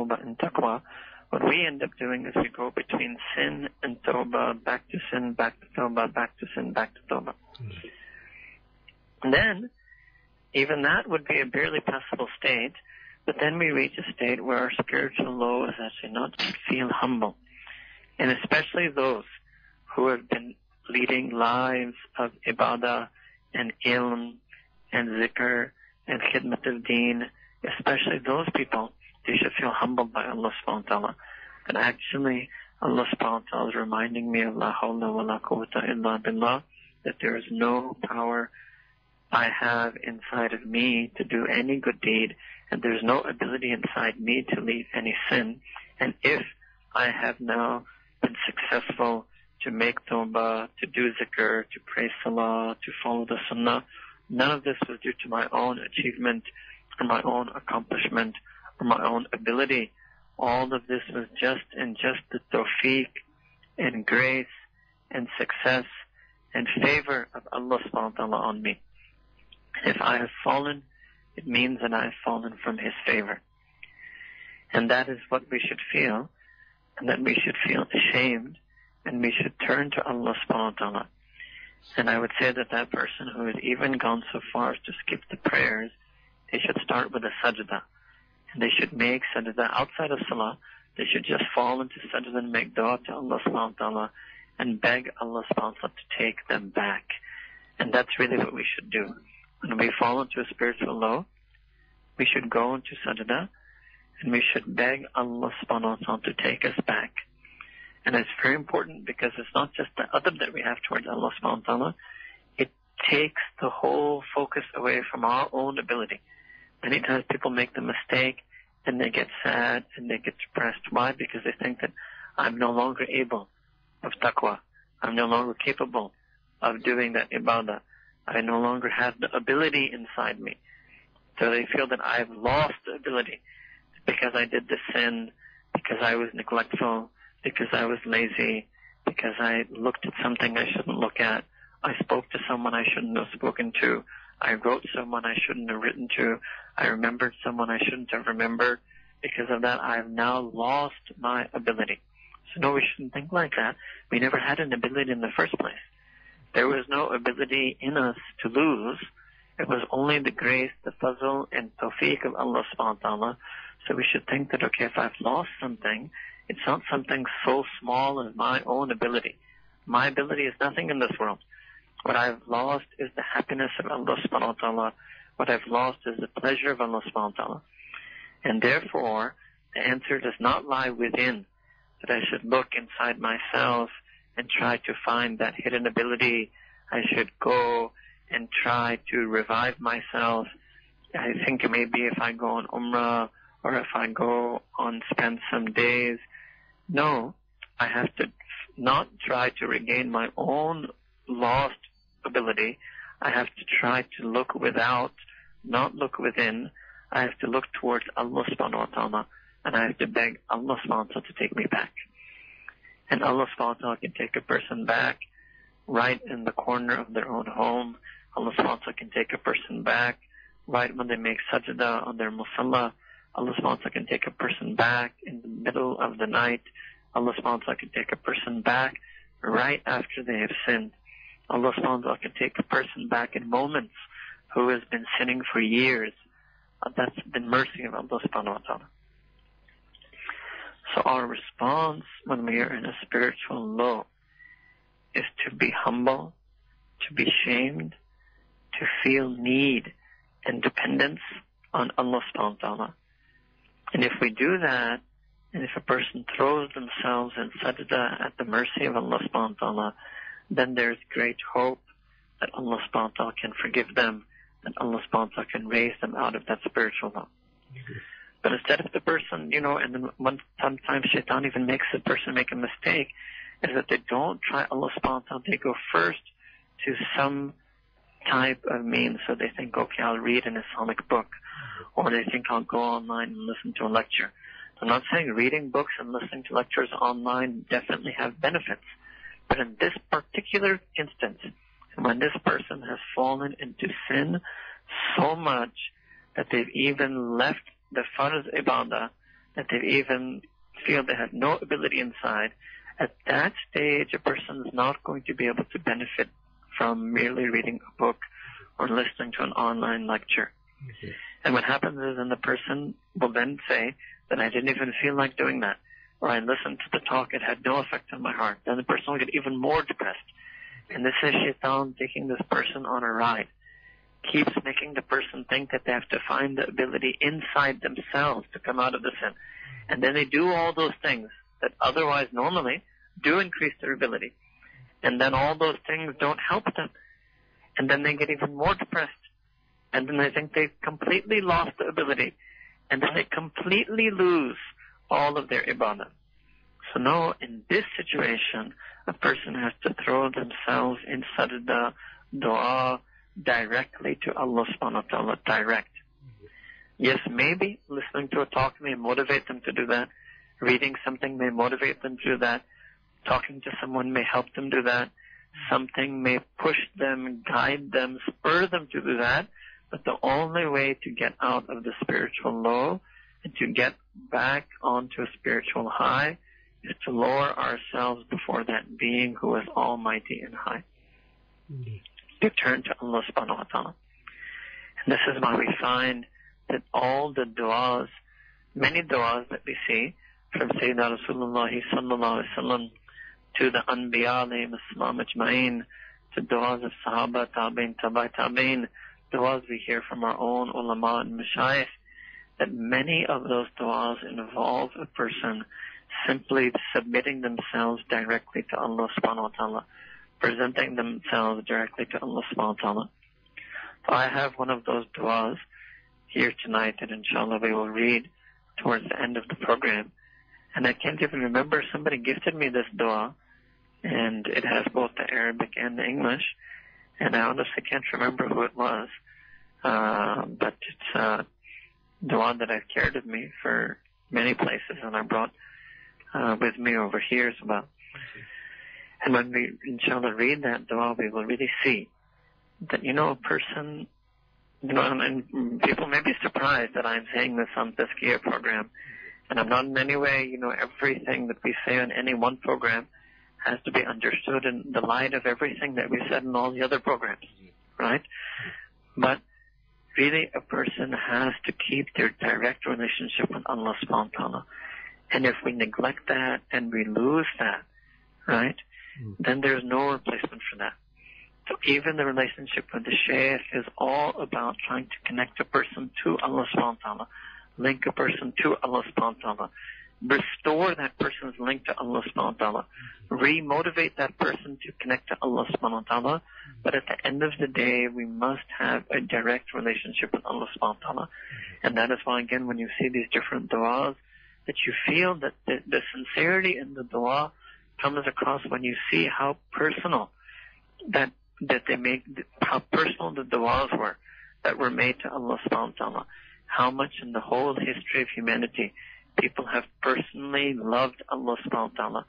tawbah and taqwa, what we end up doing is we go between sin and tawbah, back to sin, back to tawbah, back to sin, back to tawbah. And then, even that would be a barely passable state, but then we reach a state where our spiritual low is actually not to feel humble. And especially those who have been leading lives of ibadah and ilm and zikr and khidmat al-deen, especially those people, they should feel humbled by Allah subhanahu wa ta'ala. And actually, Allah subhanahu wa ta'ala is reminding me of la hawla wa la quwwata illa billah, that there is no power I have inside of me to do any good deed, and there's no ability inside me to leave any sin. And if I have now been successful to make tawbah, to do zikr, to pray salah, to follow the sunnah, none of this was due to my own achievement or my own accomplishment or my own ability. All of this was just the tawfiq and grace and success and favor of Allah subhanahu wa ta'ala on me. If I have fallen, it means that I have fallen from His favor. And that is what we should feel, and that we should feel ashamed, and we should turn to Allah subhanahu wa ta'ala. And I would say that that person who has even gone so far as to skip the prayers, they should start with a sajda. And they should make sajda outside of salah. They should just fall into sajda and make dua to Allah subhanahu wa ta'ala and beg Allah subhanahu wa ta'ala to take them back. And that's really what we should do. When we fall into a spiritual low, we should go into sajda and we should beg Allah subhanahu wa ta'ala to take us back. And it's very important because it's not just the adab that we have towards Allah subhanahu wa ta'ala. It takes the whole focus away from our own ability. Many times people make the mistake and they get sad and they get depressed. Why? Because they think that I'm no longer able of taqwa. I'm no longer capable of doing that ibadah. I no longer have the ability inside me. So they feel that I've lost the ability because I did the sin, because I was neglectful, because I was lazy, because I looked at something I shouldn't look at. I spoke to someone I shouldn't have spoken to. I wrote someone I shouldn't have written to. I remembered someone I shouldn't have remembered. Because of that, I have now lost my ability. So no, we shouldn't think like that. We never had an ability in the first place. There was no ability in us to lose. It was only the grace, the fazl, and tawfiq of Allah subhanahu wa ta'ala. So we should think that, okay, if I've lost something, it's not something so small as my own ability. My ability is nothing in this world. What I've lost is the happiness of Allah subhanahu wa ta'ala. What I've lost is the pleasure of Allah subhanahu wa ta'ala. And therefore, the answer does not lie within, that I should look inside myself and try to find that hidden ability. I should go and try to revive myself. I think maybe if I go on Umrah or if I go on spend some days. No, I have to not try to regain my own lost ability. I have to try to look without, not look within. I have to look towards Allah subhanahu wa ta'ala, and I have to beg Allah subhanahu wa ta'ala to take me back. And Allah subhanahu wa ta'ala can take a person back right in the corner of their own home. Allah subhanahu wa ta'ala can take a person back right when they make sajda on their musalla. Allah subhanahu wa ta'ala can take a person back in the middle of the night. Allah subhanahu wa ta'ala can take a person back right after they have sinned. Allah subhanahu wa ta'ala can take a person back in moments who has been sinning for years. That's the mercy of Allah subhanahu wa ta'ala. So our response when we are in a spiritual low is to be humble, to be shamed, to feel need and dependence on Allah subhanahu wa ta'ala. And if we do that, and if a person throws themselves in sajda at the mercy of Allah subhanahu wa ta'ala, then there's great hope that Allah subhanahu wa ta'ala can forgive them, that Allah subhanahu wa ta'ala can raise them out of that spiritual low. But instead of the person, and then sometimes shaitan even makes the person make a mistake, is that they don't try Allah subhanahu wa ta'ala. They go first to some type of means. So they think, okay, I'll read an Islamic book, or they think I'll go online and listen to a lecture. I'm not saying reading books and listening to lectures online definitely have benefits. But in this particular instance, when this person has fallen into sin so much that they've even left the farz ibadah, that they even feel they have no ability inside, at that stage a person is not going to be able to benefit from merely reading a book or listening to an online lecture. Okay. And what happens is then the person will then say that I didn't even feel like doing that, or I listened to the talk, it had no effect on my heart. Then the person will get even more depressed. And this is Shaitan taking this person on a ride. Keeps making the person think that they have to find the ability inside themselves to come out of the sin. And then they do all those things that otherwise normally do increase their ability. And then all those things don't help them. And then they get even more depressed. And then they think they've completely lost the ability. And then they completely lose all of their ibadah. So no, in this situation, a person has to throw themselves in sajda, dua, directly to Allah subhanahu wa ta'ala, direct. Yes, maybe listening to a talk may motivate them to do that. Reading something may motivate them to do that. Talking to someone may help them do that. Something may push them, guide them, spur them to do that. But the only way to get out of the spiritual low and to get back onto a spiritual high is to lower ourselves before that being who is almighty and high. To turn to Allah subhanahu wa ta'ala. And this is why we find that all the du'as, many du'as that we see from Sayyidina Rasulullah sallallahu alaihi wasallam to the Anbiya alayhim as-salam ajma'in, to du'as of Sahaba, Tabi'in, Tabi'i Tabi'in, du'as we hear from our own ulama and mashayikh, that many of those du'as involve a person simply submitting themselves directly to Allah subhanahu wa ta'ala, presenting themselves directly to Allah subhanahu wa ta'ala. So I have one of those du'as here tonight that inshallah we will read towards the end of the program. And I can't even remember, somebody gifted me this dua, and it has both the Arabic and the English, and I honestly can't remember who it was, but it's a dua that I've carried with me for many places, and I brought with me over here as well. And when we inshallah read that dua, we will really see that, a person, and people may be surprised that I'm saying this on this gear program, and I'm not in any way, everything that we say on any one program has to be understood in the light of everything that we said in all the other programs, right? But really a person has to keep their direct relationship with Allah subhanahu wa ta'ala. And if we neglect that and we lose that, right, then there's no replacement for that. So even the relationship with the Shaykh is all about trying to connect a person to Allah subhanahu wa ta'ala, link a person to Allah subhanahu wa ta'ala, restore that person's link to Allah subhanahu wa ta'ala, re-motivate that person to connect to Allah subhanahu wa ta'ala. But at the end of the day, we must have a direct relationship with Allah subhanahu wa ta'ala. And that is why, again, when you see these different du'as, that you feel that the sincerity in the dua comes across when you see how personal that they make, how personal the du'as were that were made to Allah subhanahu wa ta'ala. How much in the whole history of humanity people have personally loved Allah subhanahu wa ta'ala,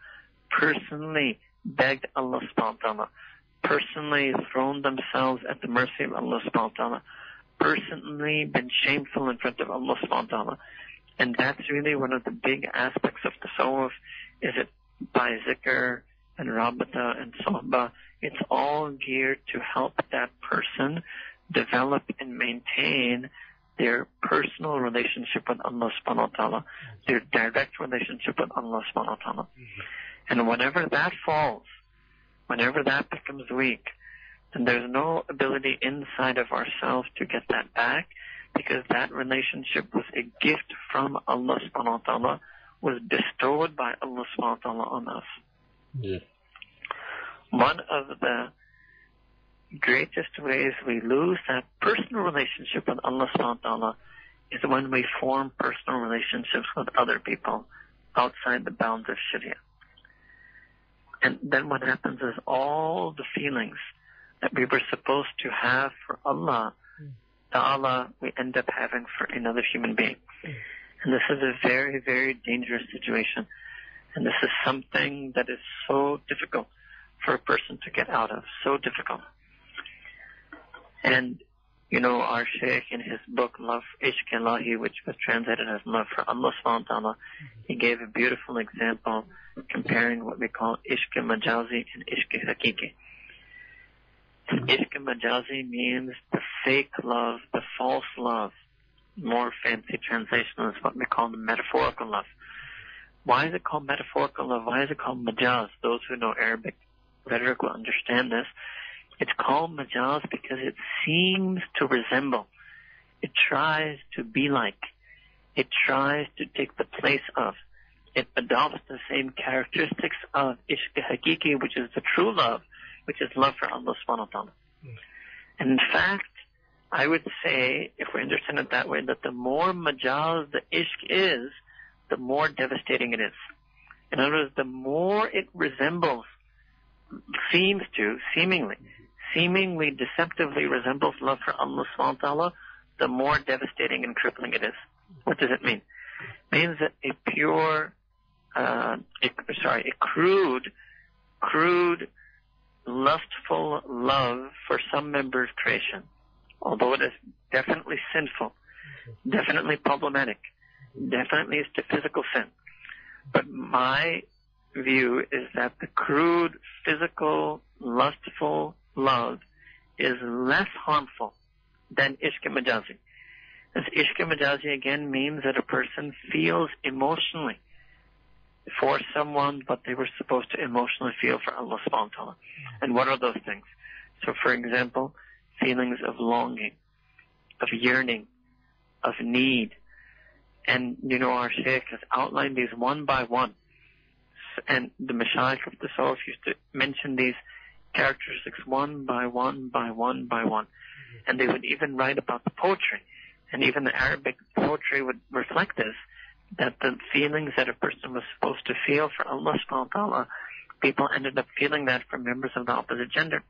personally begged Allah subhanahu wa ta'ala, personally thrown themselves at the mercy of Allah subhanahu wa ta'ala, personally been shameful in front of Allah subhanahu wa ta'ala. And that's really one of the big aspects of tasawwuf, is it by zikr and rabata and sohbah, it's all geared to help that person develop and maintain their personal relationship with Allah subhanahu wa ta'ala, their direct relationship with Allah subhanahu wa ta'ala. And whenever that falls, whenever that becomes weak, then there's no ability inside of ourselves to get that back, because that relationship was a gift from Allah subhanahu wa ta'ala, was bestowed by Allah subhanahu wa ta'ala on us. Yeah. One of the greatest ways we lose that personal relationship with Allah subhanahu wa ta'ala is when we form personal relationships with other people outside the bounds of Sharia. And then what happens is all the feelings that we were supposed to have for Allah ta'ala, we end up having for another human being. And this is a very, very dangerous situation. And this is something that is so difficult for a person to get out of, so difficult. And Our Shaykh in his book, Love Ishq Ilahi, which was translated as Love for Allah subhanahu wa ta'ala, he gave a beautiful example comparing what we call Ishq Majazi and Ishq Hakiki. Ishq Majazi means the fake love, the false love. More fancy translation is what we call the metaphorical love. Why is it called metaphorical love? Why is it called majaz? Those who know Arabic rhetoric will understand this. It's called majaz because it seems to resemble. It tries to be like. It tries to take the place of. It adopts the same characteristics of ishq hakiki, which is the true love, which is love for Allah subhanahu wa ta'ala. And in fact, I would say, if we understand it that way, that the more majaz the ishq is, the more devastating it is. In other words, the more it resembles, seemingly deceptively resembles love for Allah subhanahu wa ta'ala, the more devastating and crippling it is. What does it mean? It means that a crude, lustful love for some member of creation, although it is definitely sinful, definitely problematic, definitely is to physical sin. But my view is that the crude, physical, lustful love is less harmful than ishq majazi. As ishq majazi again means that a person feels emotionally for someone what they were supposed to emotionally feel for Allah subhanahu wa ta'ala. And what are those things? So for example, feelings of longing, of yearning, of need. And our Shaykh has outlined these one by one. And the Mashaykh of the Tasawwuf used to mention these characteristics one by one by one by one. And they would even write about the poetry. And even the Arabic poetry would reflect this, that the feelings that a person was supposed to feel for Allah subhanahu wa ta'ala, people ended up feeling that for members of the opposite gender.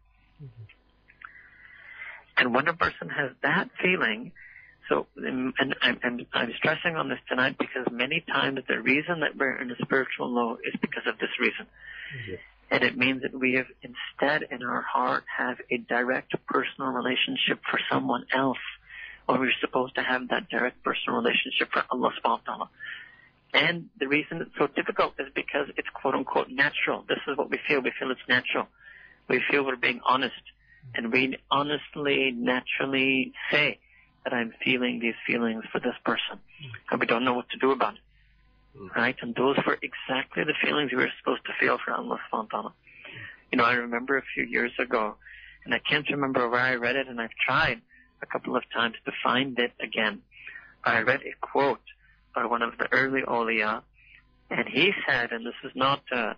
And when a person has that feeling, and I'm stressing on this tonight because many times the reason that we're in a spiritual low is because of this reason. And it means that we have instead in our heart have a direct personal relationship for someone else, or we're supposed to have that direct personal relationship for Allah subhanahu wa ta'ala. And the reason it's so difficult is because it's quote unquote natural. This is what we feel. We feel it's natural. We feel we're being honest. And we honestly, naturally say that I'm feeling these feelings for this person. And we don't know what to do about it. Right? And those were exactly the feelings we were supposed to feel for Allah subhanahu wa ta'ala. I remember a few years ago, and I can't remember where I read it, and I've tried a couple of times to find it again. I read a quote by one of the early awliya, and he said, and this is not a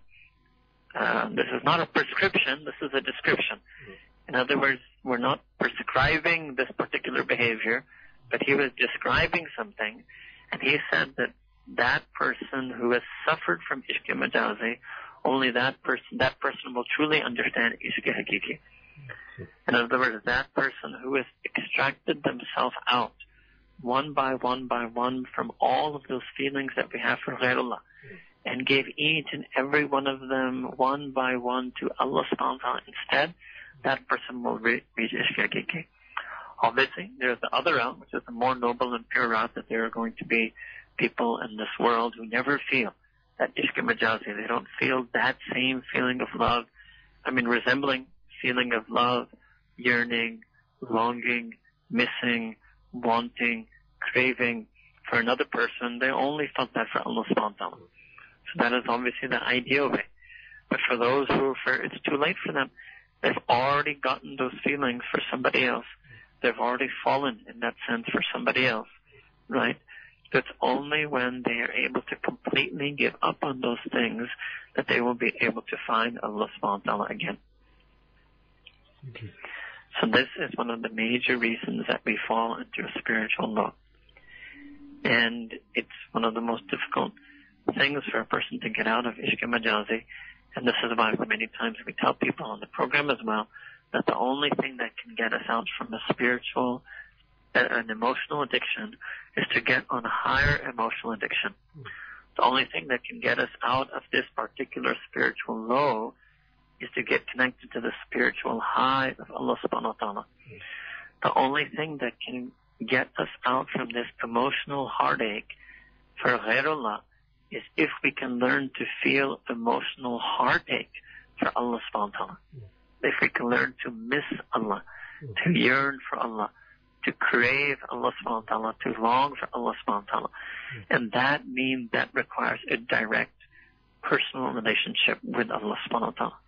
prescription, this is a description. In other words, we're not prescribing this particular behavior, but he was describing something, and he said that person who has suffered from ishq majazi, only that person will truly understand ishq hakiki. In other words, that person who has extracted themselves out one by one from all of those feelings that we have for ghairullah, and gave each and every one of them one by one to Allah subhanahu wa ta'ala instead, that person will reach ishq hakiki. Obviously, there's the other route, which is the more noble and pure route, that there are going to be people in this world who never feel that ishq majazi. They don't feel that same feeling of love. Resembling feeling of love, yearning, longing, missing, wanting, craving for another person. They only felt that for Allah subhanahu wa ta'ala. So that is obviously the ideal way. But for those it's too late for them. They've already gotten those feelings for somebody else. They've already fallen in that sense for somebody else, right? So it's only when they are able to completely give up on those things that they will be able to find Allah subhanahu wa ta'ala again. So this is one of the major reasons that we fall into a spiritual low. And it's one of the most difficult things for a person to get out of ishq majazi. And this is why many times we tell people on the program as well that the only thing that can get us out from an emotional addiction is to get on a higher emotional addiction. The only thing that can get us out of this particular spiritual low is to get connected to the spiritual high of Allah subhanahu wa ta'ala. The only thing that can get us out from this emotional heartache for ghairullah is if we can learn to feel emotional heartache for Allah subhanahu wa ta'ala. If we can learn to miss Allah, to yearn for Allah, to crave Allah subhanahu wa ta'ala, to long for Allah subhanahu wa ta'ala. And that means that requires a direct personal relationship with Allah subhanahu wa ta'ala.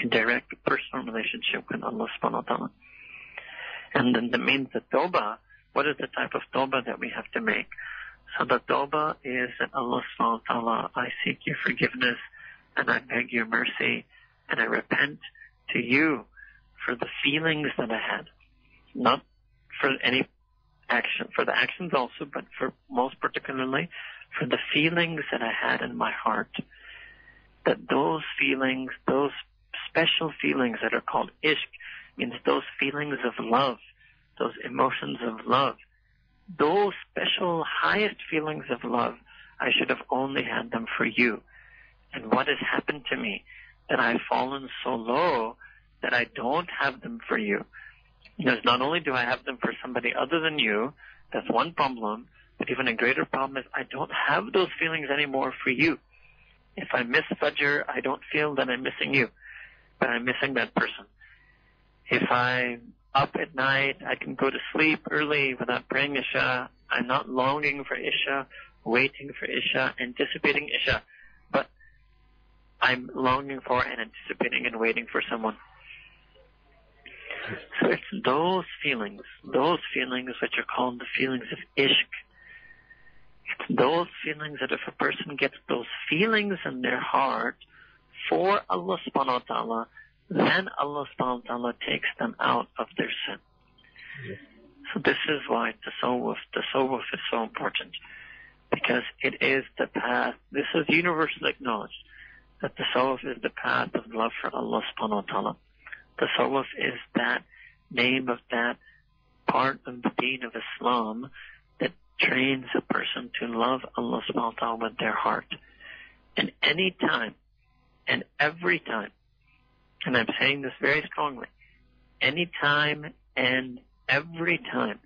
A direct personal relationship with Allah subhanahu wa ta'ala. And then that means the tawbah, what is the type of tawbah that we have to make? So the tawbah is that Allah subhanahu wa ta'ala, I seek your forgiveness and I beg your mercy and I repent to you for the feelings that I had. Not for any action, for the actions also, but for most particularly for the feelings that I had in my heart. That those feelings, those special feelings that are called ishq, means those feelings of love, those emotions of love, those special highest feelings of love, I should have only had them for you. And what has happened to me? That I've fallen so low that I don't have them for you. Because not only do I have them for somebody other than you, that's one problem, but even a greater problem is I don't have those feelings anymore for you. If I miss Fajr, I don't feel that I'm missing you, but I'm missing that person. If I'm up at night, I can go to sleep early without praying Isha. I'm not longing for Isha, waiting for Isha, anticipating Isha, but I'm longing for and anticipating and waiting for someone. So it's those feelings which are called the feelings of ishq. It's those feelings that if a person gets those feelings in their heart for Allah subhanahu wa ta'ala, then Allah subhanahu wa ta'ala takes them out of their sin. So this is why tasawwuf is so important. Because it is the path, this is universally acknowledged, that tasawwuf is the path of love for Allah subhanahu wa ta'ala. Tasawwuf is that name of that part of the deen of Islam that trains a person to love Allah subhanahu wa ta'ala with their heart. And any time and every time, and I'm saying this very strongly, any time and every time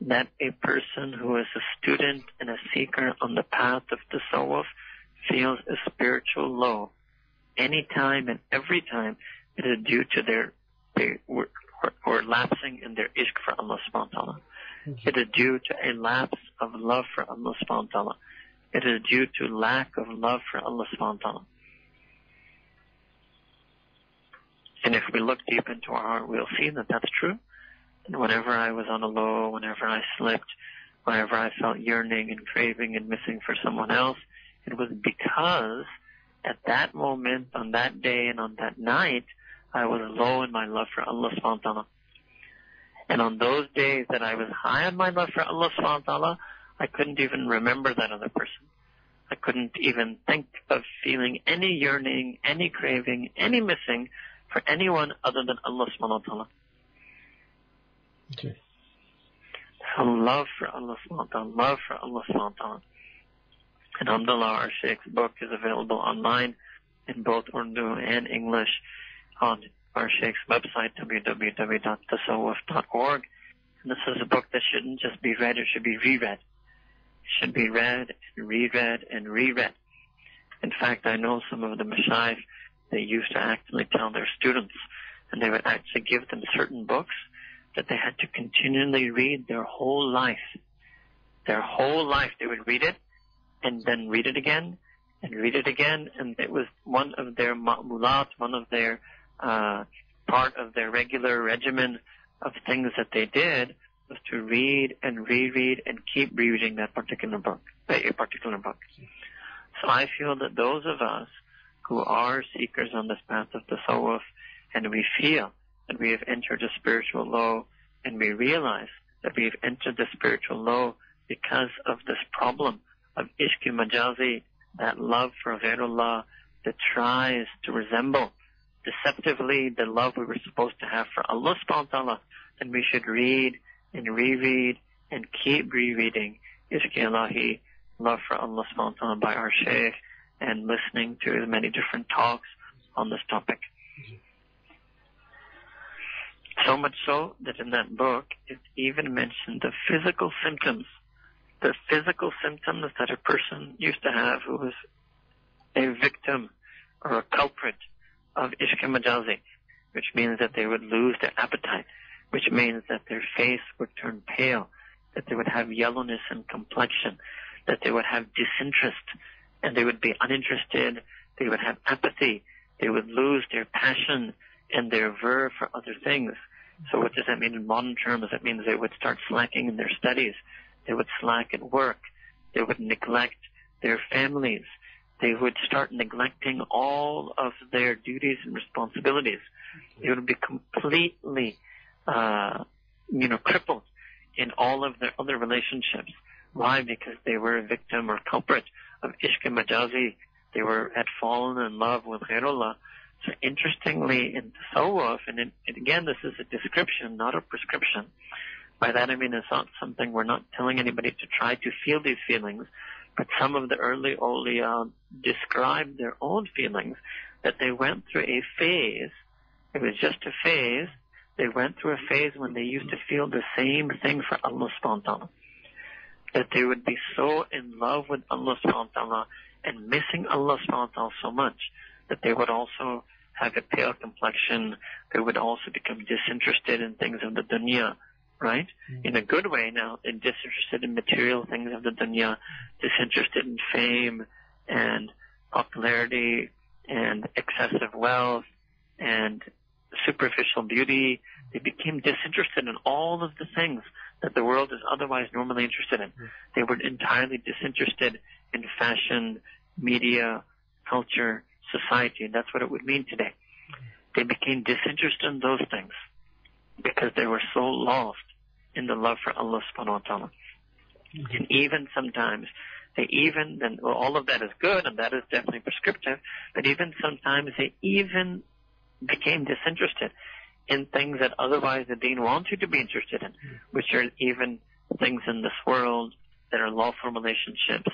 that a person who is a student and a seeker on the path of tasawwuf feels a spiritual low, any time and every time, it is due to or lapsing in their ishq for Allah subhanahu wa ta'ala. It is due to a lapse of love for Allah subhanahu wa ta'ala. It is due to lack of love for Allah subhanahu wa ta'ala. And if we look deep into our heart, we'll see that that's true. And whenever I was on a low, whenever I slipped, whenever I felt yearning and craving and missing for someone else, it was because at that moment, on that day and on that night, I was low in my love for Allah subhanahu wa ta'ala. And on those days that I was high on my love for Allah subhanahu wa ta'ala, I couldn't even remember that other person. I couldn't even think of feeling any yearning, any craving, any missing for anyone other than Allah subhanahu wa ta'ala. Okay. So love for Allah subhanahu wa ta'ala, love for Allah subhanahu wa ta'ala. And alhamdulillah, our Shaykh's book is available online in both Urdu and English on our Shaykh's website, www.tasawwuf.org. And this is a book that shouldn't just be read, it should be reread. It should be read and reread and reread. In fact, I know some of the mashayikh, they used to actually tell their students, and they would actually give them certain books that they had to continually read their whole life. Their whole life they would read it, and then read it again, and read it again, and it was one of their ma'mulat, one of their part of their regular regimen of things that they did was to read and reread and keep rereading that particular book, a particular book. So I feel that those of us who are seekers on this path of tasawwuf, and we feel that we have entered a spiritual low, and we realize that we have entered the spiritual low because of this problem of ishq majazi, that love for ghairullah that tries to resemble deceptively the love we were supposed to have for Allah subhanahu wa ta'ala, then we should read and reread and keep rereading ishq ilahi, love for Allah subhanahu wa ta'ala by our Shaykh, and listening to many different talks on this topic. So much so that in that book, it even mentioned the physical symptoms that a person used to have who was a victim or a culprit of ishq majazi, which means that they would lose their appetite, which means that their face would turn pale, that they would have yellowness in complexion, that they would have disinterest, and they would be uninterested, they would have apathy, they would lose their passion and their verve for other things. So what does that mean in modern terms? That means they would start slacking in their studies, they would slack at work, they would neglect their families, they would start neglecting all of their duties and responsibilities. They would be completely, crippled in all of their other relationships. Why? Because they were a victim or culprit of ishq majazi. They had fallen in love with ghairullah. So interestingly, in tasawwuf, and again, this is a description, not a prescription. By that I mean it's not something, we're not telling anybody to try to feel these feelings, but some of the early awliya described their own feelings, that they went through a phase. It was just a phase. They went through a phase when they used to feel the same thing for Allah subhanahu wa ta'ala. That they would be so in love with Allah subhanahu wa ta'ala and missing Allah subhanahu wa ta'ala so much that they would also have a pale complexion. They would also become disinterested in things of the dunya, right? In a good way now, they're disinterested in material things of the dunya, disinterested in fame and popularity and excessive wealth and superficial beauty. They became disinterested in all of the things that the world is otherwise normally interested in. They were entirely disinterested in fashion, media, culture, society. That's what it would mean today. They became disinterested in those things because they were so lost in the love for Allah subhanahu wa ta'ala. And even sometimes, all of that is good and that is definitely prescriptive, but even sometimes they even became disinterested in things that otherwise the deen wants you to be interested in, which are even things in this world that are lawful relationships,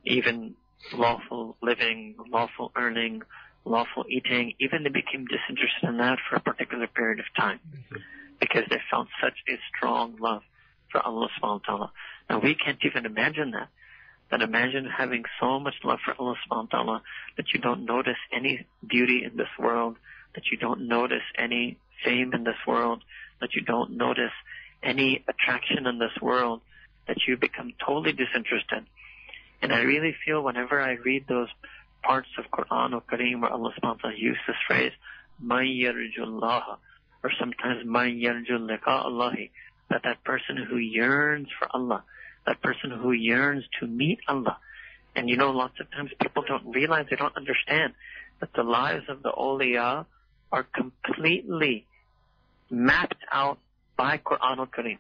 even lawful living, lawful earning, lawful eating. Even they became disinterested in that for a particular period of time because they felt such a strong love for Allah subhanahu wa ta'ala. Now we can't even imagine that. But imagine having so much love for Allah subhanahu wa ta'ala that you don't notice any beauty in this world, that you don't notice any fame in this world, that you don't notice any attraction in this world, that you become totally disinterested. And I really feel whenever I read those parts of Qur'an or Kareem where Allah subhanahu wa ta'ala uses this phrase, مَن يَرْجُ اللَّهَ, or sometimes مَن يَرْجُ لِقَاءَ اللَّهِ, that person who yearns for Allah, that person who yearns to meet Allah. And lots of times people don't realize, they don't understand that the lives of the awliya are completely mapped out by Qur'an al-Kareem.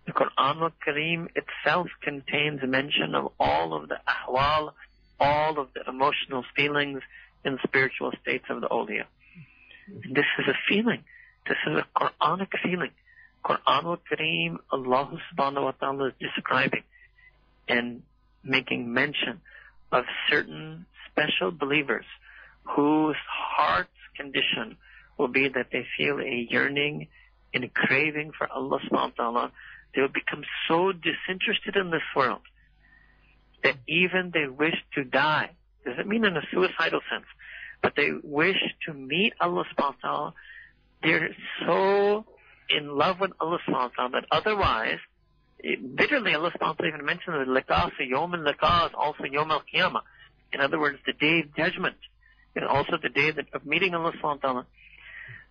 The Qur'an al-Kareem itself contains mention of all of the ahwal, all of the emotional feelings and spiritual states of the awliya. And this is a feeling. This is a Qur'anic feeling. Qur'an al-Kareem, Allah subhanahu wa ta'ala is describing and making mention of certain special believers whose heart's condition will be that they feel a yearning and a craving for Allah subhanahu wa ta'ala. They will become so disinterested in this world that even they wish to die. Doesn't mean in a suicidal sense, but they wish to meet Allah subhanahu wa ta'ala. They're so in love with Allah subhanahu wa ta'ala that otherwise, bitterly Allah subhanahu wa ta'ala even mentions that liqa, so yawm al-liqa is also yawm al-qiyamah. In other words, the day of judgment is also the day of meeting Allah subhanahu wa ta'ala.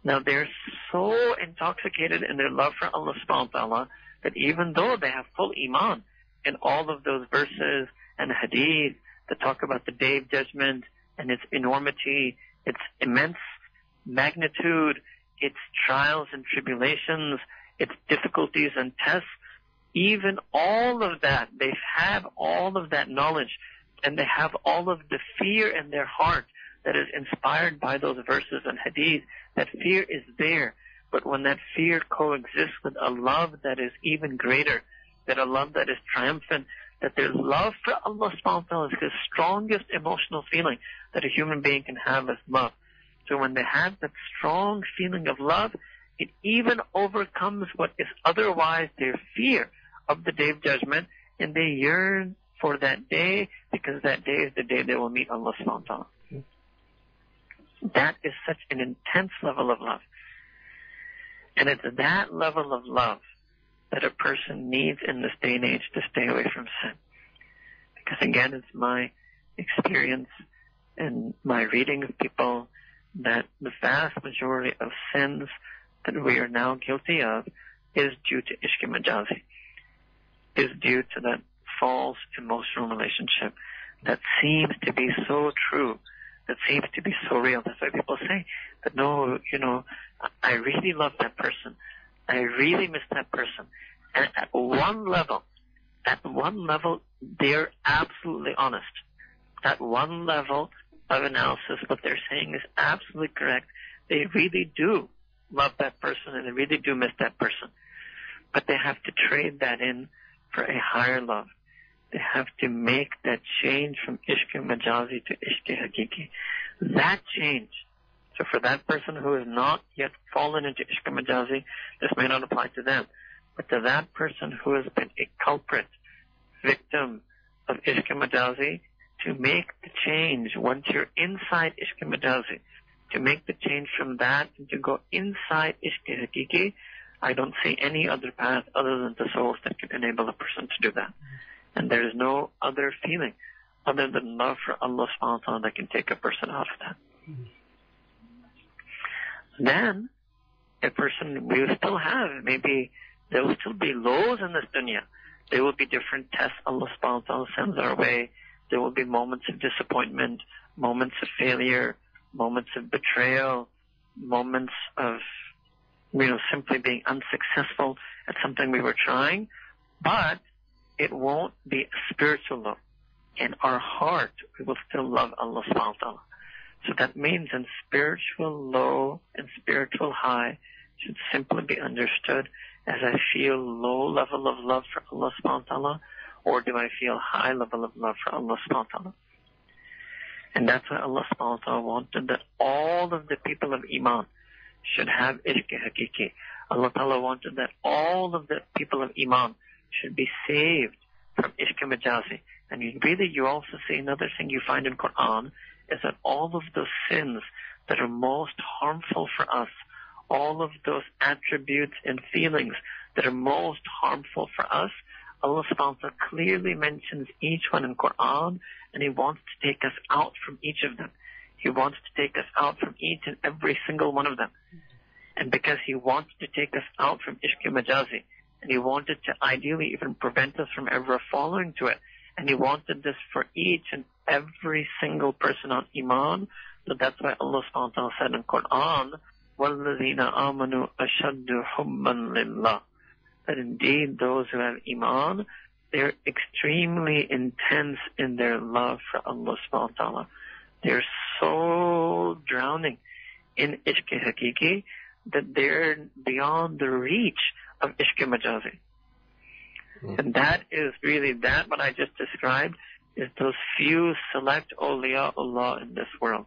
Now they're so intoxicated in their love for Allah subhanahu wa ta'ala that even though they have full iman in all of those verses and hadith that talk about the day of judgment and its enormity, its immense magnitude, its trials and tribulations, its difficulties and tests, even all of that, they have all of that knowledge and they have all of the fear in their heart that is inspired by those verses and hadith. That fear is there, but when that fear coexists with a love that is even greater, that a love that is triumphant, that their love for Allah subhanahu wa ta'ala is the strongest emotional feeling that a human being can have as love. So when they have that strong feeling of love, it even overcomes what is otherwise their fear of the Day of Judgment, and they yearn for that day, because that day is the day they will meet Allah subhanahu wa ta'ala. That is such an intense level of love. And it's that level of love that a person needs in this day and age to stay away from sin. Because again, it's my experience and my reading of people that the vast majority of sins that we are now guilty of is due to ishq majazi, is due to that false emotional relationship that seems to be so true, that seems to be so real. That's why people say that, no, I really love that person. I really miss that person. And at one level, they're absolutely honest. At one level of analysis, what they're saying is absolutely correct. They really do love that person and they really do miss that person. But they have to trade that in for a higher love. They have to make that change from ishq majazi to ishq hakiki. That change. So for that person who has not yet fallen into ishq majazi, this may not apply to them. But to that person who has been a culprit, victim of ishq majazi, to make the change once you're inside ishq majazi, to make the change from that and to go inside ishq hakiki, I don't see any other path other than the souls that can enable a person to do that. And there is no other feeling other than love for Allah subhanahu wa ta'ala that can take a person out of that. Then, a person will still have, maybe there will still be lows in this dunya. There will be different tests Allah subhanahu wa ta'ala sends our way. There will be moments of disappointment, moments of failure, moments of betrayal, moments of, simply being unsuccessful at something we were trying. But it won't be a spiritual low. In our heart, we will still love Allah subhanahu wa ta'ala. So that means in spiritual low and spiritual high should simply be understood as I feel low level of love for Allah subhanahu wa ta'ala, or do I feel high level of love for Allah subhanahu wa ta'ala? And that's why Allah subhanahu wa ta'ala wanted that all of the people of Iman should have ishq hakiki. Allah ta'ala wanted that all of the people of Iman should be saved from ishq majazi. And you also see another thing you find in Qur'an is that all of those sins that are most harmful for us, all of those attributes and feelings that are most harmful for us, Allah subhanahu wa ta'ala clearly mentions each one in Qur'an, and He wants to take us out from each of them. He wants to take us out from each and every single one of them. And because He wants to take us out from ishq majazi, and He wanted to ideally even prevent us from ever falling to it, and He wanted this for each and every single person on Iman, so that's why Allah subhanahu wa ta'ala said in Qur'an, وَالَّذِينَ آمَنُوا أَشَدُّ حُبًّا لِلَّهِ, that indeed those who have Iman, they're extremely intense in their love for Allah subhanahu wa ta'ala. They're so drowning in ishq hakiki that they're beyond the reach of ishq majazi. And that is really that what I just described is those few select awliyaullah in this world.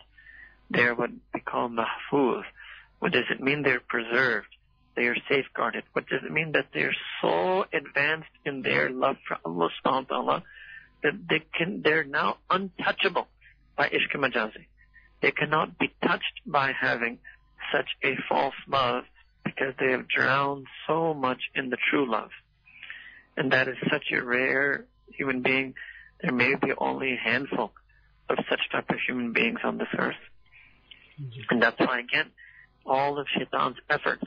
They're what we call mahfuz. What does it mean? They're preserved. They are safeguarded. What does it mean? That they're so advanced in their love for Allah subhanahu wa ta'ala that they're now untouchable by ishq majazi. They cannot be touched by having such a false love because they have drowned so much in the true love. And that is such a rare human being. There may be only a handful of such type of human beings on this earth. And that's why, again, all of Shaitan's efforts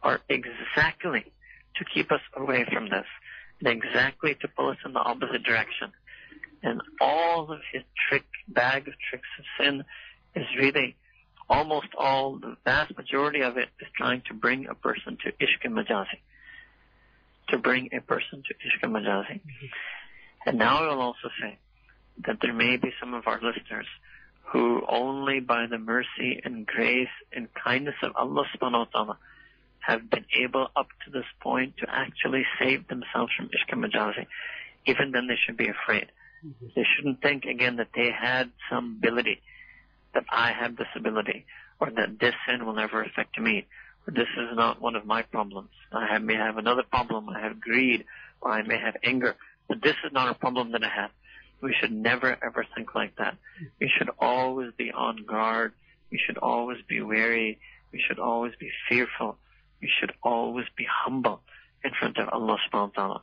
are exactly to keep us away from this, and exactly to pull us in the opposite direction. And all of his bag of tricks of sin is really almost all, the vast majority of it is trying to bring a person to ishq majazi. To bring a person to ishq majazi. And now I will also say that there may be some of our listeners who only by the mercy and grace and kindness of Allah subhanahu wa ta'ala have been able up to this point to actually save themselves from ishq majazi. Even then they should be afraid. They shouldn't think again that they had some ability, that I have this ability, or that this sin will never affect me, or this is not one of my problems. I may have another problem, I have greed, or I may have anger, but this is not a problem that I have. We should never ever think like that. We should always be on guard. We should always be wary. We should always be fearful. We should always be humble in front of Allah subhanahu wa ta'ala.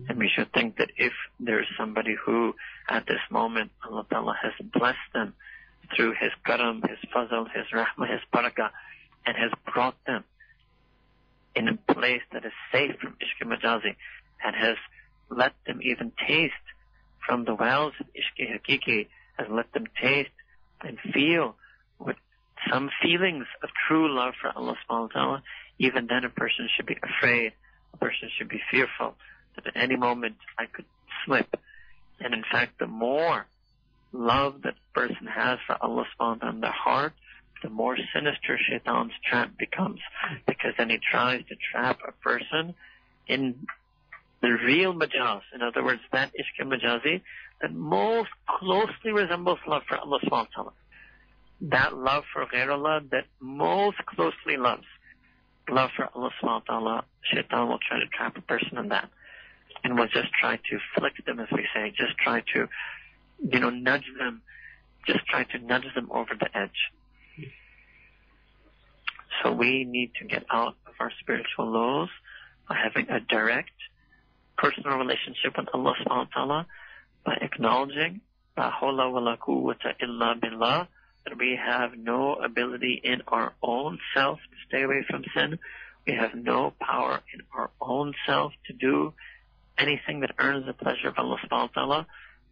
And we should think that if there is somebody who at this moment Allah ta'ala has blessed them through His karam, His fazl, His rahmah, His barakah, and has brought them in a place that is safe from ishq majazi, and has let them even taste from the wells of ishq hakiki, has let them taste and feel with some feelings of true love for Allah subhanahu wa ta'ala, even then a person should be afraid, a person should be fearful that at any moment I could slip. And in fact, the more love that a person has for Allah subhanahu wa ta'ala in their heart, the more sinister shaitan's trap becomes, because then he tries to trap a person in the real majaz. In other words, that ishq majazi that most closely resembles love for Allah subhanahu wa ta'ala. That love for Ghair Allah that most closely loves love for Allah subhanahu wa ta'ala, shaitan will try to trap a person in that. And will just try to flick them, as we say, just try to, nudge them, just try to nudge them over the edge. So we need to get out of our spiritual lows by having a direct personal relationship with Allah subhanahu wa ta'ala, by acknowledging la hawla wa la quwwata illa billah, that we have no ability in our own self to stay away from sin. We have no power in our own self to do anything that earns the pleasure of Allah subhanahu wa ta'ala,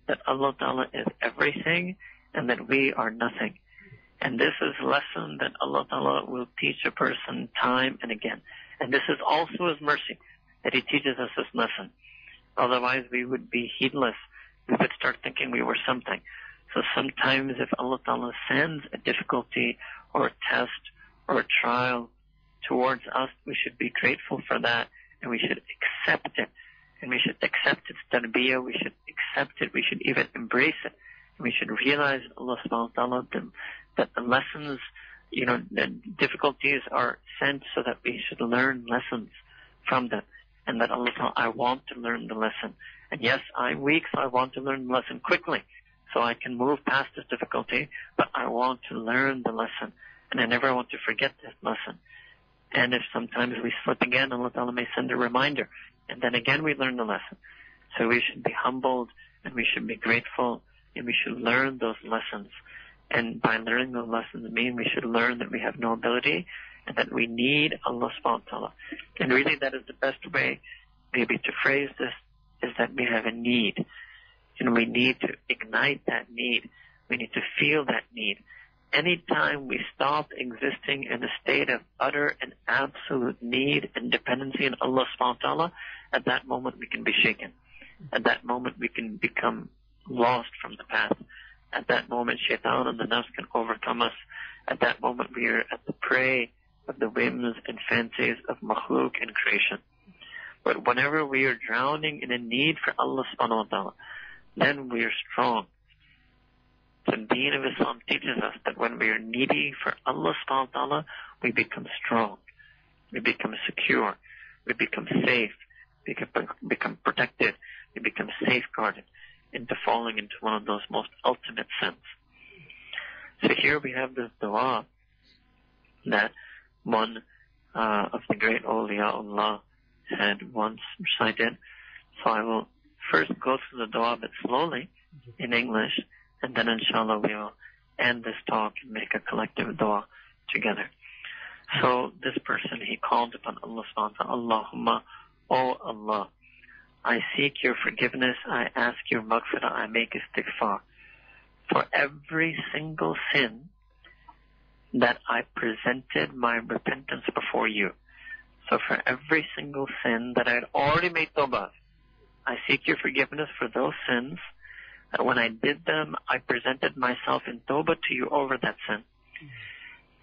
that Allah ta'ala is everything and that we are nothing. And this is a lesson that Allah ta'ala will teach a person time and again. And this is also His mercy, that He teaches us this lesson. Otherwise we would be heedless. We would start thinking we were something. So sometimes if Allah ta'ala sends a difficulty or a test or a trial towards us, we should be grateful for that, and we should accept it. And we should accept its tarbiyah, we should accept it, we should even embrace it. And we should realize Allah subhanahu wa ta'ala that the lessons, the difficulties are sent so that we should learn lessons from them. And that Allah ta'ala, I want to learn the lesson. And yes, I'm weak, so I want to learn the lesson quickly, so I can move past this difficulty, but I want to learn the lesson. And I never want to forget this lesson. And if sometimes we slip again, Allah ta'ala may send a reminder. And then again we learn the lesson. So we should be humbled, and we should be grateful, and we should learn those lessons. And by learning those lessons we should learn that we have no ability and that we need Allah subhanahu wa ta'ala. And really that is the best way maybe to phrase this, is that we have a need. And we need to ignite that need. We need to feel that need. Anytime we stop existing in a state of utter and absolute need and dependency on Allah subhanahu wa ta'ala, at that moment we can be shaken. At that moment we can become lost from the path. At that moment shaitan and the nafs can overcome us. At that moment we are at the prey of the whims and fancies of makhluk and creation. But whenever we are drowning in a need for Allah subhanahu wa ta'ala, then we are strong. The Deen of Islam teaches us that when we are needy for Allah subhanahu wa ta'ala, we become strong, we become secure, we become safe, we become protected, we become safeguarded into falling into one of those most ultimate sins. So here we have this dua that one of the great awliyaullah had once recited. So I will first go through the dua a bit slowly in English, and then inshallah we will end this talk and make a collective dua together. So this person, he called upon Allah subhanahu wa ta'ala, Allahumma, O Allah, I seek your forgiveness, I ask your maghfirah, I make istighfar for every single sin that I presented my repentance before you. So for every single sin that I had already made tawbah, I seek your forgiveness for those sins that when I did them, I presented myself in tawbah to you over that sin.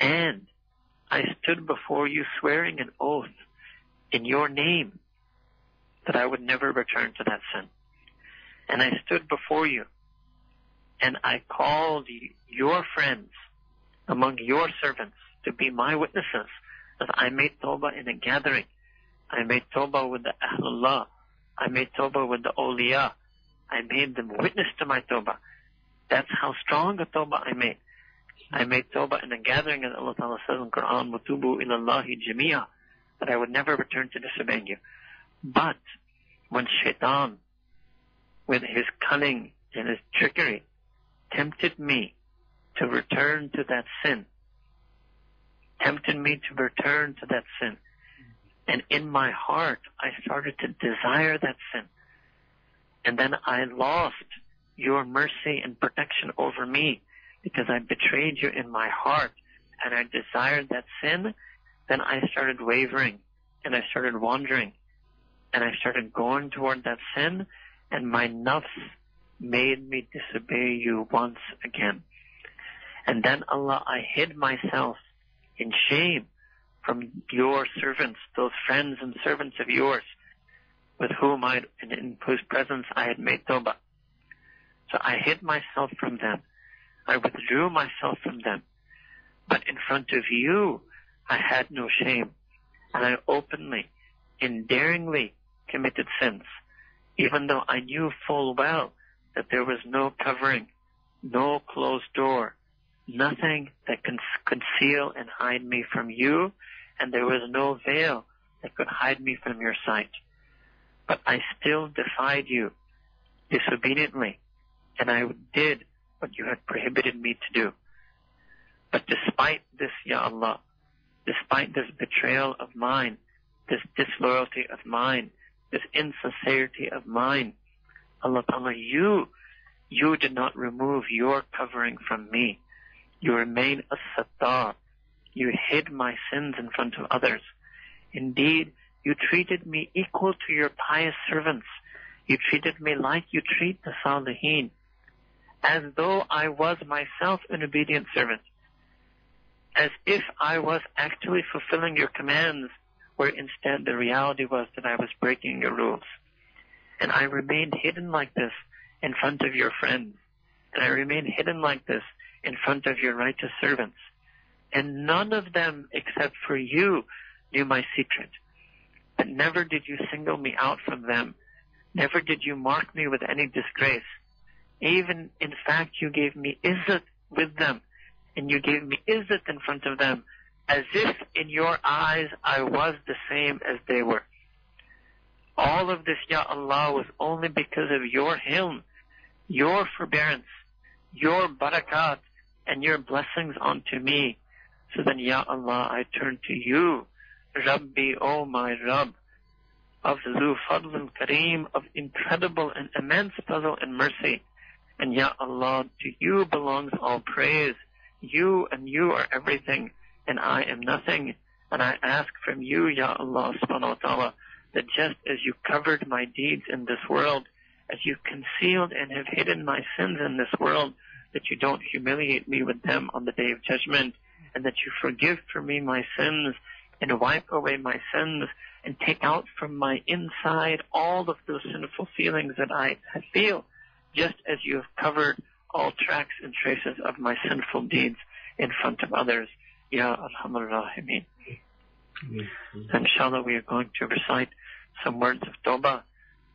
And I stood before you swearing an oath in your name that I would never return to that sin. And I stood before you and I called your friends among your servants to be my witnesses. That I made tawbah in a gathering. I made tawbah with the Ahlullah. I made tawbah with the awliya. I made them witness to my tawbah. That's how strong a tawbah I made. I made tawbah in a gathering, as Allah Ta'ala says in Qur'an, وَتُوبُوا إِلَى اللَّهِ جَمِيعًا, that I would never return to disobeying you. But when Shaitan, with his cunning and his trickery, tempted me to return to that sin, and in my heart I started to desire that sin, and then I lost your mercy and protection over me because I betrayed you in my heart and I desired that sin, then I started wavering and I started wandering and I started going toward that sin, and my nafs made me disobey you once again. And then Allah, I hid myself in shame from your servants, those friends and servants of yours with whom in whose presence I had made tawbah. So I hid myself from them. I withdrew myself from them. But in front of you, I had no shame. And I openly, endearingly committed sins, even though I knew full well that there was no covering, no closed door, nothing that can conceal and hide me from you, and there was no veil that could hide me from your sight. But I still defied you disobediently, and I did what you had prohibited me to do. But despite this, Ya Allah, despite this betrayal of mine, this disloyalty of mine, this insincerity of mine, Allah Ta'ala, you did not remove your covering from me. You remain a sattar. You hid my sins in front of others. Indeed, you treated me equal to your pious servants. You treated me like you treat the Salihin, as though I was myself an obedient servant, as if I was actually fulfilling your commands, where instead the reality was that I was breaking your rules. And I remained hidden like this in front of your friends, and I remained hidden like this in front of your righteous servants. And none of them, except for you, knew my secret. But never did you single me out from them. Never did you mark me with any disgrace. Even, in fact, you gave me izzat with them, and you gave me izzat in front of them, as if in your eyes I was the same as they were. All of this, Ya Allah, was only because of your hilm, your forbearance, your barakat, and your blessings onto me. So then, Ya Allah, I turn to you, Rabbi, O my Rabb, of Zu Fadl and Kareem, of incredible and immense fadl and mercy. And Ya Allah, to you belongs all praise. You and you are everything, and I am nothing. And I ask from you, Ya Allah subhanahu wa ta'ala, that just as you covered my deeds in this world, as you concealed and have hidden my sins in this world, that you don't humiliate me with them on the day of judgment, and that you forgive for me my sins, and wipe away my sins, and take out from my inside all of those sinful feelings that I feel, just as you have covered all tracks and traces of my sinful deeds in front of others. Ya Arhamar Rahimin. Inshallah, we are going to recite some words of tawbah.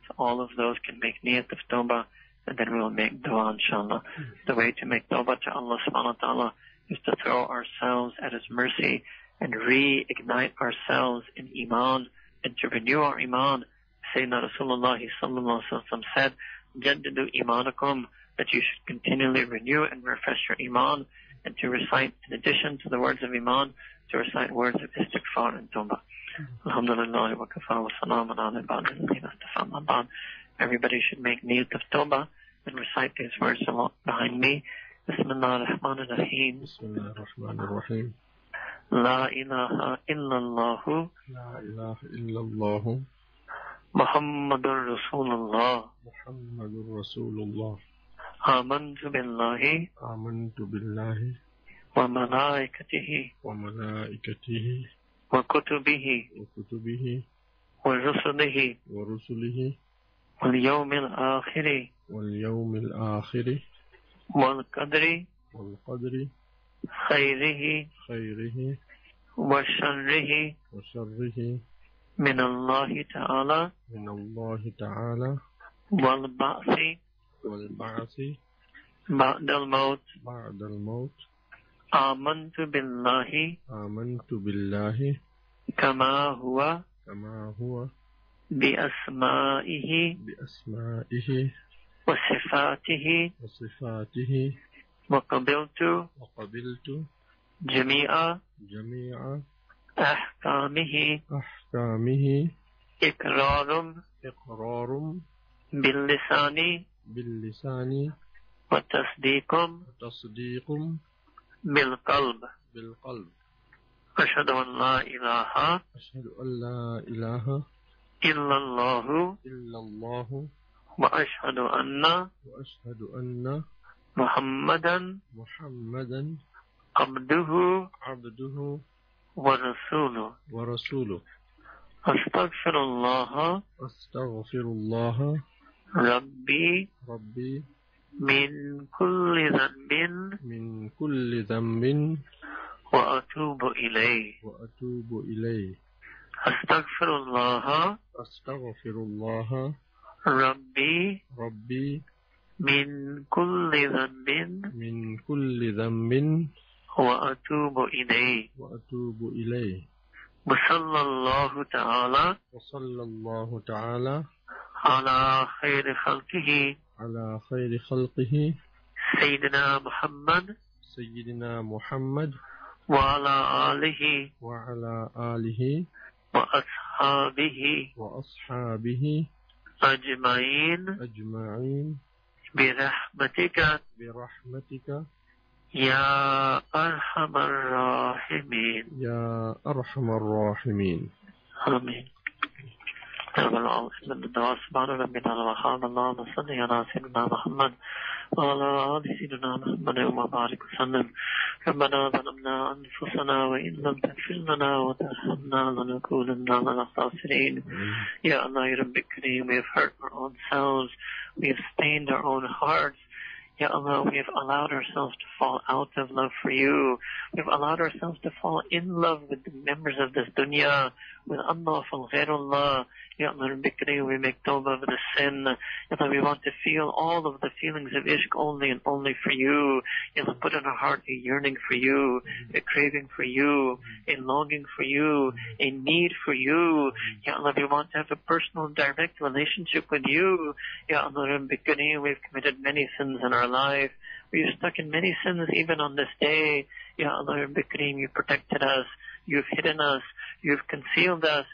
So all of those can make niyat of tawbah, and then we will make dua, inshallah. The way to make tawbah to Allah subhanahu wa ta'ala is to throw ourselves at His mercy and reignite ourselves in iman, and to renew our iman. Sayyidina Rasulullah sallallahu alaihi wasallam said, Jaddidu imanakum, that you should continually renew and refresh your iman, and to recite, in addition to the words of iman, to recite words of istighfar and tawbah. Alhamdulillah wa kafa wa salamun ala ibadihi alladhina istafa amma ba'd. Everybody should make niyat of tawbah and recite these words behind me. Bismillah ar-Rahman ar-Rahim. Bismillah ar-Rahman ar-Rahim. La ilaha illallahu. La ilaha illallah. Muhammadur Rasulullah. Muhammadur Rasulullah. Amantu billahi. Amantu billahi. Wa malaikatihi. Wa malaikatihi. Wa kutubihi. Wa kutubihi. Wa rusulihi. Wa rusulihi. Wal yawmil akhiri. Wal yawmil akhiri. Wal qadri. Wal qadri. خيره خيره وشره وشره من الله تعالى من الله تعالى والبعث والبعث بعد الموت. بعد الموت. آمنت بالله آمنت بالله كما هو بأسمائه بأسمائه وصفاته وصفاته وقبلت جميع أحكامه إقرار باللسان وتصديق بالقلب. أشهد أن لا إله إلا الله وأشهد أن محمدا عبده ورسوله. أستغفر الله ربي من كل ذنب وأتوب إليه. أستغفر الله ربي من كل ذنب وأتوب إليه. وصلى الله تعالى على خير خلقه سيدنا محمد وعلى آله وأصحابه أجمعين برحمتك يا أرحم الراحمين. آمين. سبحان ربنا وبحمده اللهم صل على سيدنا محمد وعلى آل سيدنا محمد وبارك وسلم. ربنا ظلمنا أنفسنا وإن لم تغفر لنا وترحمنا لنكونن من الخاسرين. Ya Allah, Ya Rabbi Kareem, we have hurt our own selves, we have stained our own hearts. Ya Allah, we have allowed ourselves to fall out of love for you. We have allowed ourselves to fall in love with the members of this dunya, with unlawful ghairullah. Ya Allah, Rabbi Kareem, we make tawbah of the sin. Ya Allah, we want to feel all of the feelings of ishq only and only for you. Ya Allah, put in our heart a yearning for you, a craving for you, a longing for you, a need for you. Ya Allah, we want to have a personal, direct relationship with you. Ya Allah, Rabbi Kareem, we've committed many sins in our life. We've stuck in many sins even on this day. Ya Allah, Rabbi Kareem, you protected us, you've hidden us, you've concealed us.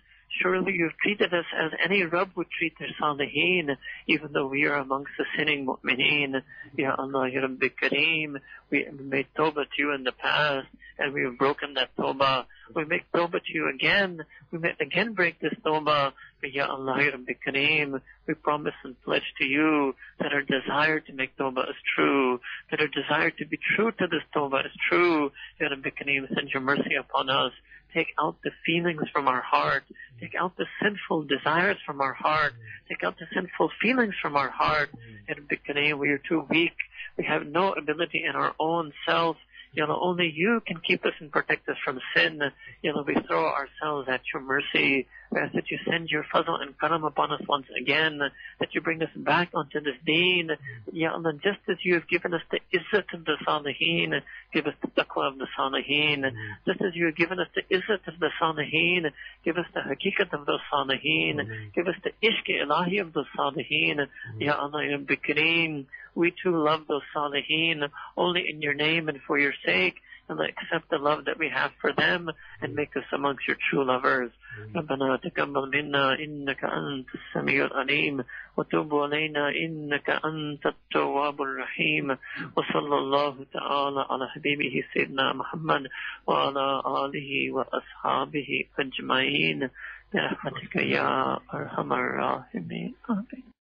Surely you've treated us as any Rabb would treat their Salihin, even though we are amongst the sinning mu'mineen. Ya Allah, Ya Rabbi Kareem, we made tawbah to you in the past, and we have broken that tawbah. We make tawbah to you again. We may again break this tawbah. But Ya Allah, Ya Rabbi Kareem, we promise and pledge to you that our desire to make tawbah is true, that our desire to be true to this tawbah is true. Ya Rabbi Kareem, send your mercy upon us. Take out the feelings from our heart. Take out the sinful desires from our heart. Take out the sinful feelings from our heart. Ya Rabbi Kareem, we are too weak. We have no ability in our own self. Ya Allah, only you can keep us and protect us from sin. Ya Allah, we throw ourselves at your mercy. We ask that you send your fazl and karam upon us once again, that you bring us back onto this deen. Ya Allah, just as you have given us the izzat of the salihin, give us the taqwa of the salihin. Just as you have given us the izzat of the salihin, give us the haqiqat of the salihin. Give us the ishq ilahi of the salihin. Ya Allah, Ya Rabbi Kareem, we too love those salihin only in your name and for your sake. And accept the love that we have for them and make us amongst your true lovers. ربنا تقبل منا إنك أنت السميع العليم وتب علينا إنك أنت التواب الرحيم وصلى الله تعالى على حبيبه سيدنا محمد وعلى آله وأصحابه أجمعين برحمتك يا أرحم الراحمين. آمين.